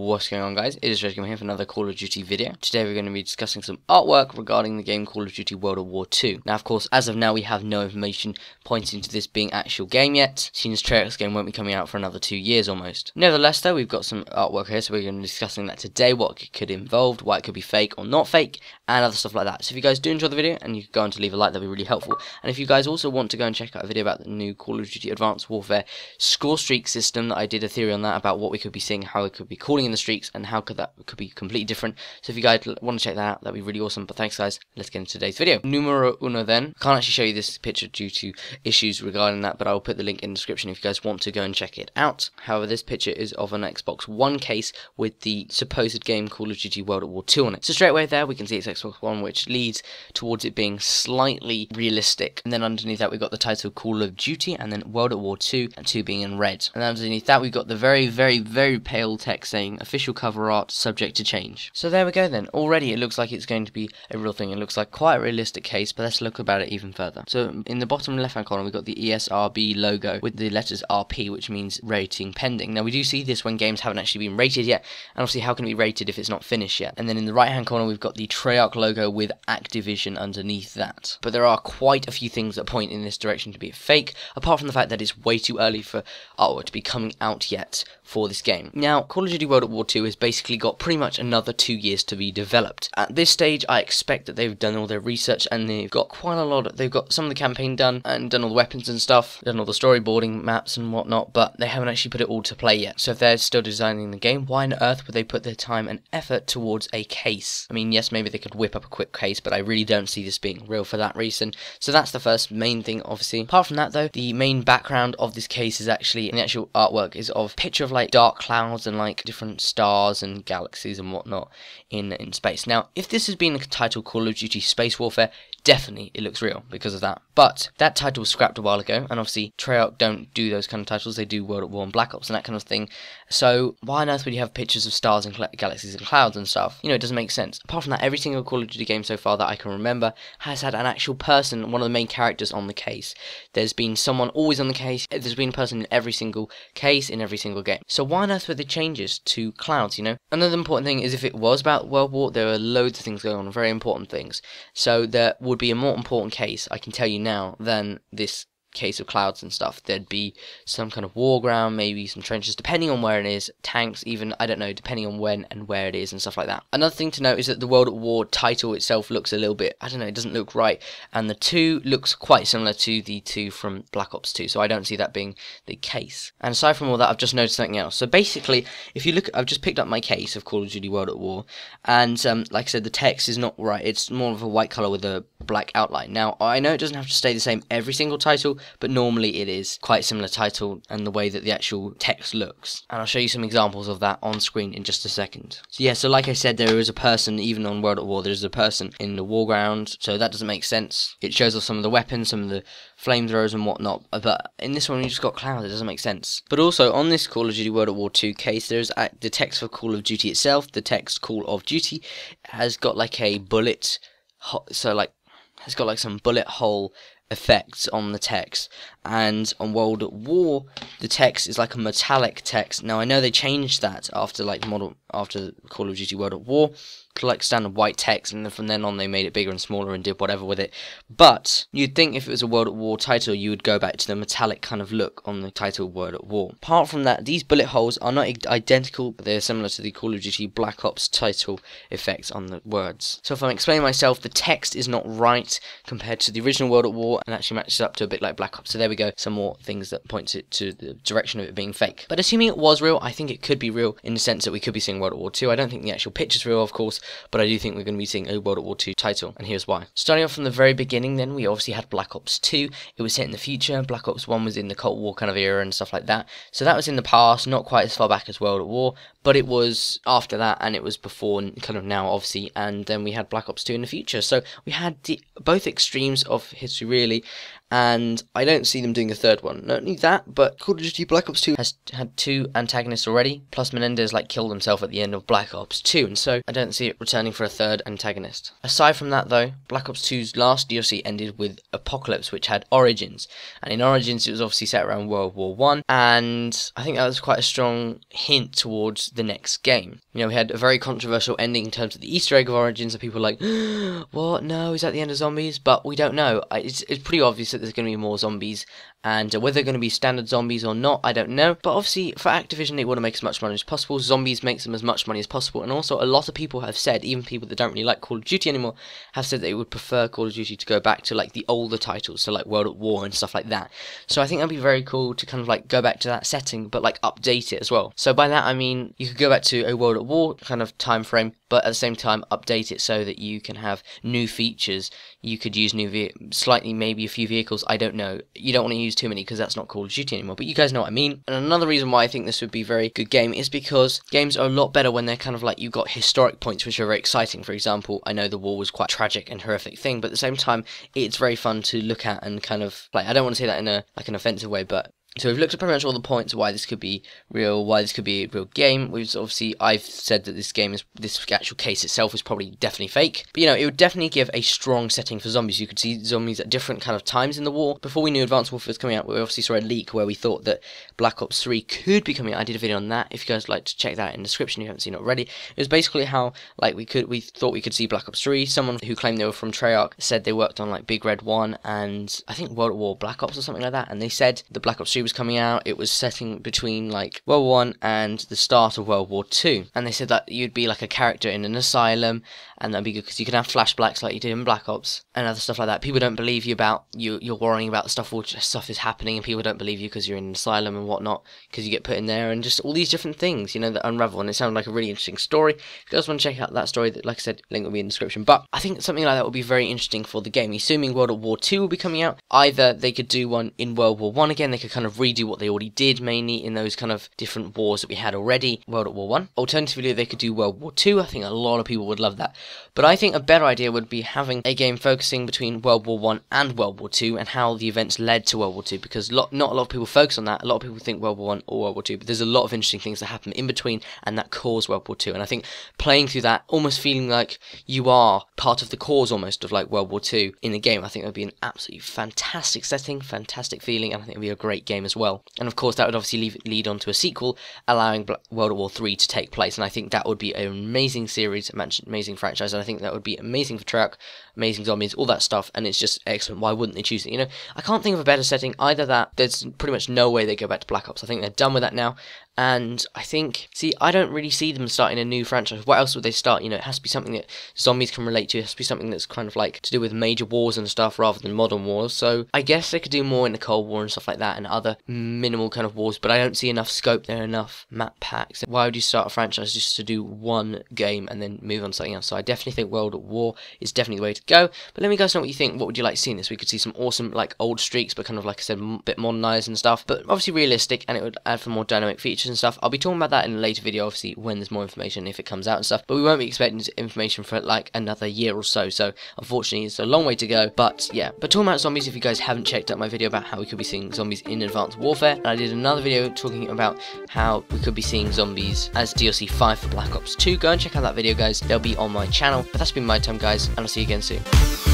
What's going on, guys? It is Redgame here for another Call of Duty video. Today we're going to be discussing some artwork regarding the game Call of Duty World at War 2. Now, of course, as of now we have no information pointing to this being actual game yet, seeing as Treyarch's game won't be coming out for another 2 years almost. Nevertheless though, we've got some artwork here, so we're going to be discussing that today, what it could involve, why it could be fake or not fake, and other stuff like that. So if you guys do enjoy the video, and you could go on to leave a like, that'd be really helpful. And if you guys also want to go and check out a video about the new Call of Duty Advanced Warfare score streak system, that I did a theory on that, about what we could be seeing, how it could be calling in the streaks, and how that could be completely different. So if you guys want to check that out, that'd be really awesome. But thanks guys, let's get into today's video. Numero uno then. Can't actually show you this picture due to issues regarding that, but I'll put the link in the description if you guys want to go and check it out. However, this picture is of an Xbox One case with the supposed game Call of Duty World at War 2 on it. So straight away there we can see it's Xbox One, which leads towards it being slightly realistic. And then underneath that we've got the title Call of Duty, and then World at War 2, and 2 being in red. And underneath that we've got the very pale text saying official cover art subject to change. So there we go then. Already it looks like it's going to be a real thing. It looks like quite a realistic case, but let's look about it even further. So in the bottom left hand corner we've got the ESRB logo with the letters RP, which means rating pending. Now we do see this when games haven't actually been rated yet, and obviously how can it be rated if it's not finished yet? And then in the right hand corner we've got the Treyarch logo with Activision underneath that. But there are quite a few things that point in this direction to be fake, apart from the fact that it's way too early for artwork to be coming out yet for this game. Now Call of Duty World at War 2 has basically got pretty much another 2 years to be developed. At this stage I expect that they've done all their research and they've got quite a lot, they've got some of the campaign done and done all the weapons and stuff, done all the storyboarding maps and whatnot, but they haven't actually put it all to play yet. So if they're still designing the game, why on earth would they put their time and effort towards a case? I mean, yes, maybe they could whip up a quick case, but I really don't see this being real for that reason. So that's the first main thing, obviously. Apart from that though, the main background of this case is actually, in the actual artwork, is of a picture of like dark clouds and like different stars and galaxies and whatnot in space. Now, if this has been titled Call of Duty Space Warfare, definitely it looks real because of that. But that title was scrapped a while ago, and obviously Treyarch don't do those kind of titles. They do World at War and Black Ops and that kind of thing. So why on earth would you have pictures of stars and galaxies and clouds and stuff? You know, it doesn't make sense. Apart from that, every single Call of Duty game so far that I can remember has had an actual person, one of the main characters, on the case. There's been someone always on the case. There's been a person in every single case in every single game. So why on earth would they change this to clouds, you know? Another important thing is if it was about World War, there are loads of things going on, very important things. So there would be a more important case, I can tell you now, than this case of clouds and stuff. There'd be some kind of war ground, maybe some trenches, depending on where it is, tanks even, I don't know, depending on when and where it is and stuff like that. Another thing to note is that the World at War title itself looks a little bit, I don't know, it doesn't look right, and the 2 looks quite similar to the 2 from Black Ops 2, so I don't see that being the case. And aside from all that, I've just noticed something else. So basically, if you look, I've just picked up my case of Call of Duty World at War, and like I said, the text is not right. It's more of a white colour with a black outline. Now, I know it doesn't have to stay the same every single title, but normally it is quite similar title and the way that the actual text looks. And I'll show you some examples of that on screen in just a second. So yeah, so like I said, there is a person, even on World at War, there's a person in the war ground, so that doesn't make sense. It shows off some of the weapons, some of the flamethrowers and whatnot, but in this one you just got clouds, it doesn't make sense. But also, on this Call of Duty World at War 2 case, there's the text for Call of Duty itself, the text Call of Duty, has got like a bullet, so like, has got like some bullet hole effects on the text, and on World at War the text is like a metallic text. Now I know they changed that after Call of Duty World at War to like standard white text, and then from then on they made it bigger and smaller and did whatever with it. But you'd think if it was a World at War title you would go back to the metallic kind of look on the title World at War. Apart from that, these bullet holes are not identical, but they're similar to the Call of Duty Black Ops title effects on the words. So if I'm explaining myself, the text is not right compared to the original World at War, and actually matches up to a bit like Black Ops. So there we go, some more things that point to the direction of it being fake. But assuming it was real, I think it could be real in the sense that we could be seeing World at War 2. I don't think the actual picture's real, of course, but I do think we're going to be seeing a World at War 2 title, and here's why. Starting off from the very beginning then, we obviously had Black Ops 2. It was set in the future. Black Ops 1 was in the Cold War kind of era and stuff like that. So that was in the past, not quite as far back as World at War, but it was after that, and it was before kind of now, obviously, and then we had Black Ops 2 in the future. So we had both extremes of history, really, and I don't see them doing a third one. Not only that, but Call of Duty Black Ops 2 has had 2 antagonists already, plus Menendez like killed himself at the end of Black Ops 2, and so I don't see it returning for a third antagonist. Aside from that though, Black Ops 2's last DLC ended with Apocalypse, which had Origins, and in Origins it was obviously set around World War I, and I think that was quite a strong hint towards the next game. You know, we had a very controversial ending in terms of the Easter egg of Origins, and people were like, what, no, is that the end of zombies? But we don't know. It's pretty obvious that there's going to be more zombies, and whether they're going to be standard zombies or not, I don't know. But obviously, for Activision, they want to make as much money as possible. Zombies makes them as much money as possible. And also, a lot of people have said, even people that don't really like Call of Duty anymore, have said they would prefer Call of Duty to go back to like the older titles, so like World at War and stuff like that. So I think that'd be very cool to kind of like go back to that setting, but like update it as well. So by that I mean you could go back to a World at War kind of time frame, but at the same time update it so that you can have new features. You could use slightly, maybe a few vehicles, I don't know. You don't want to use too many because that's not Call of Duty anymore, but you guys know what I mean. And another reason why I think this would be a very good game is because games are a lot better when they're kind of like, you've got historic points which are very exciting. For example, I know the war was quite a tragic and horrific thing, but at the same time, it's very fun to look at and kind of, like, I don't want to say that in a like an offensive way, but so we've looked at pretty much all the points why this could be real, why this could be a real game. I've said that this actual case itself is probably definitely fake. But you know, it would definitely give a strong setting for zombies. You could see zombies at different kind of times in the war. Before we knew Advanced Warfare was coming out, we obviously saw a leak where we thought that Black Ops 3 could be coming out. I did a video on that. If you guys would like to check that out in the description if you haven't seen it already. It was basically how like we thought we could see Black Ops 3. Someone who claimed they were from Treyarch said they worked on like Big Red 1 and I think World at War Black Ops or something like that, and they said the Black Ops 3 was coming out. It was setting between like World War I and the start of World War II, and they said that you'd be like a character in an asylum, and that'd be good because you could have flashbacks like you did in Black Ops and other stuff like that. People don't believe you about you're worrying about stuff is happening, and people don't believe you because you're in an asylum and whatnot, because you get put in there, and just all these different things, you know, that unravel. And it sounded like a really interesting story. If you guys want to check out that story, that, like I said, link will be in the description. But I think something like that would be very interesting for the game. Assuming World War II will be coming out, either they could do one in World War I again, they could kind of redo what they already did, mainly in those kind of different wars that we had already, World at War I. Alternatively, they could do World War II. I think a lot of people would love that. But I think a better idea would be having a game focusing between World War I and World War II and how the events led to World War II, because not a lot of people focus on that. A lot of people think World War I or World War II, but there's a lot of interesting things that happen in between and that cause World War II. And I think playing through that, almost feeling like you are part of the cause almost of like World War II in the game, I think it would be an absolutely fantastic setting, fantastic feeling, and I think it would be a great game as well. And of course that would obviously lead on to a sequel allowing World War III to take place, and I think that would be an amazing series, amazing franchise, and I think that would be amazing for Treyarch, amazing zombies, all that stuff, and it's just excellent. Why wouldn't they choose it? You know, I can't think of a better setting. Either that, there's pretty much no way they go back to Black Ops. I think they're done with that now. And I think, I don't really see them starting a new franchise. What else would they start? You know, it has to be something that zombies can relate to. It has to be something that's kind of like to do with major wars and stuff rather than modern wars. So I guess they could do more in the Cold War and stuff like that and other minimal kind of wars, but I don't see enough scope there, enough map packs. Why would you start a franchise just to do one game and then move on to something else? So I definitely think World at War is definitely the way to go. But let me guys know what you think. What would you like to see in this? We could see some awesome like old streaks, but kind of like I said, a bit modernized and stuff, but obviously realistic, and it would add for more dynamic features and stuff. I'll be talking about that in a later video, obviously when there's more information, if it comes out and stuff, but we won't be expecting information for like another year or so, so unfortunately it's a long way to go. But yeah, but talking about zombies, if you guys haven't checked out my video about how we could be seeing zombies in Advanced Warfare, and I did another video talking about how we could be seeing zombies as DLC 5 for Black Ops 2, go and check out that video guys, they'll be on my channel. But that's been my time guys, and I'll see you again soon.